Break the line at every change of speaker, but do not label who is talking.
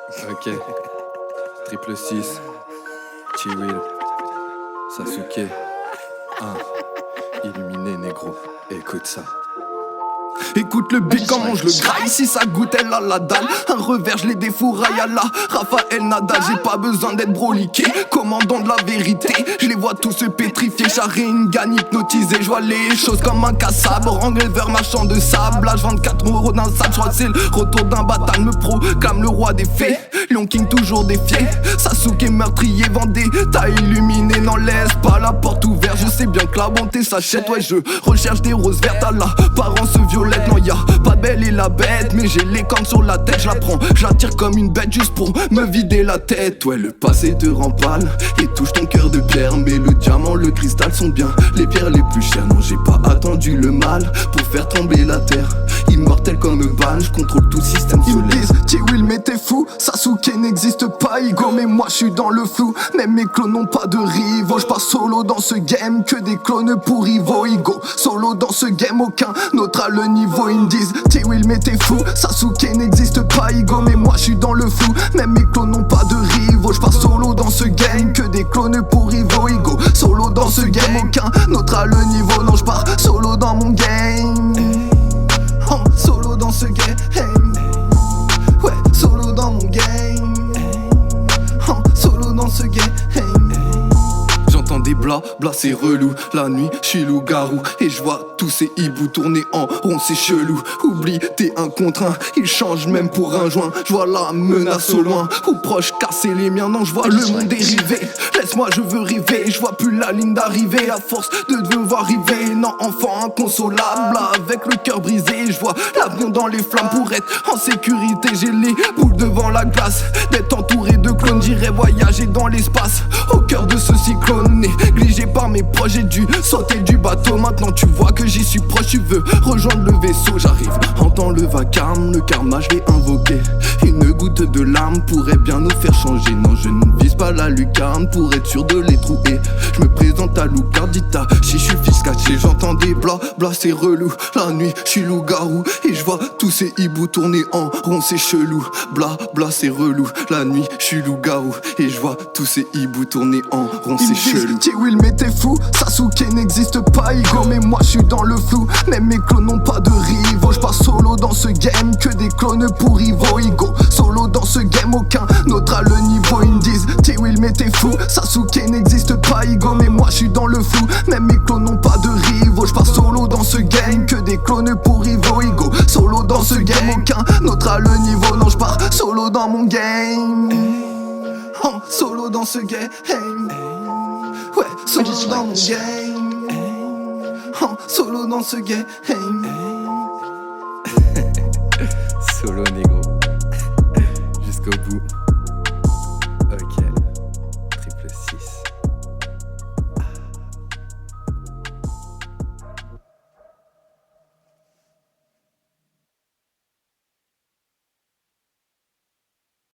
Ok. Triple 6. T-Will. Sasuke. Illuminé négro. Écoute ça.
Écoute le beat, comment je le graille. Si ça goûte, elle a la dalle. Un revers, je les défouraille à la Raphaël Nadal. J'ai pas besoin d'être broliqué, commandant de la vérité. Je les vois tous se pétrifier, charré une gagne hypnotisée. Je vois les choses comme un cassable, Rangelver, marchand de sable. L'âge 24 euros d'un sac, je crois que c'est le retour d'un bataille. Me proclame le roi des fées, Lion King toujours défié. Sasuke meurtrier, vendé, t'as illuminé, n'en laisse pas la porte ouverte. Je sais bien que la bonté s'achète, ouais je recherche des roses vertes à l'apparence violette. Non y'a pas de belle et la bête, mais j'ai les cornes sur la tête. Je la prends, je la tire comme une bête juste pour me vider la tête. Ouais le passé te rend pâle et touche ton cœur de pierre. Mais le diamant, le cristal sont bien les pierres les plus chères. Non j'ai pas attendu le mal pour faire trembler la terre. Immortel comme Ban, je contrôle tout le système solaire. Ils me disent T-Will mais t'es fou, Sasuke n'existe pas Igo. Mais moi je suis dans le flou, même mes clones n'ont pas de rivaux. Je passe solo dans ce game, que des clones pour Ivo. Igo, solo dans ce game, aucun autre à le niveau. Ils me disent T-Will mais t'es fou, Sasuke n'existe pas Igo. Mais moi je suis dans le flou, même mes clones n'ont pas de rivaux. Je passe solo dans ce game, que des clones pour Ivo. Igo, solo dans ce game, aucun autre à le niveau. Non je pars solo dans mon game. Solo dans ce game, ouais, solo dans mon game, solo dans ce game. J'entends des bla, c'est relou. La nuit, j'suis loup-garou et je vois tous ces hiboux tourner en rond, c'est chelou. Oublie, t'es un contre un, ils changent même pour un joint. J'vois la menace au loin, ou proche casser les miens. Non, j'vois le monde dérivé. Laisse-moi, je veux rêver. J'vois plus la ligne d'arrivée à force de devoir arriver. Non, enfant inconsolable, avec le cœur brisé. J'vois l'avion dans les flammes pour être en sécurité. J'ai les boules devant la glace, d'être entouré de clones. J'irai voyager dans l'espace, au cœur de ce cyclone. Négligé par mes proches, j'ai dû sauter du bateau. Maintenant tu vois que j'y suis proche, tu veux rejoindre le vaisseau. J'arrive, entends le vacarme, le karma je l'ai invoqué. Une goutte de larmes pourrait bien nous faire changer. Non je ne vise pas la lucarne pour être sûr de les trouver. Je me présente à Lucardita, si je suis fils caché. J'entends des bla, c'est relou. La nuit je suis loup-garou et je vois tous ces hiboux tourner en rond, c'est chelou. Bla, c'est relou. La nuit je suis loup-garou et je vois tous ces hiboux tourner en rond, c'est chelou. T-Will mais t'es fou, Sasuke n'existe pas Igo. Mais moi je suis dans le flou, même mes clones n'ont pas de rivaux. Je passe solo dans ce game, que des clones pour Ivo. Igo, solo dans ce game, aucun autre à le niveau. Ils me disent T-Will mais t'es fou, Sasuke n'existe pas Igo. Mais moi je suis dans le flou, même mes clones n'ont pas de rivaux. Je passe solo dans ce game, que des clones pour Ivo. Igo, solo dans ce game, aucun autre à le niveau. Non je pars solo dans mon game, solo dans ce game. Ouais, solo dans mon game, solo dans ce game.
Solo négro. Jusqu'au bout.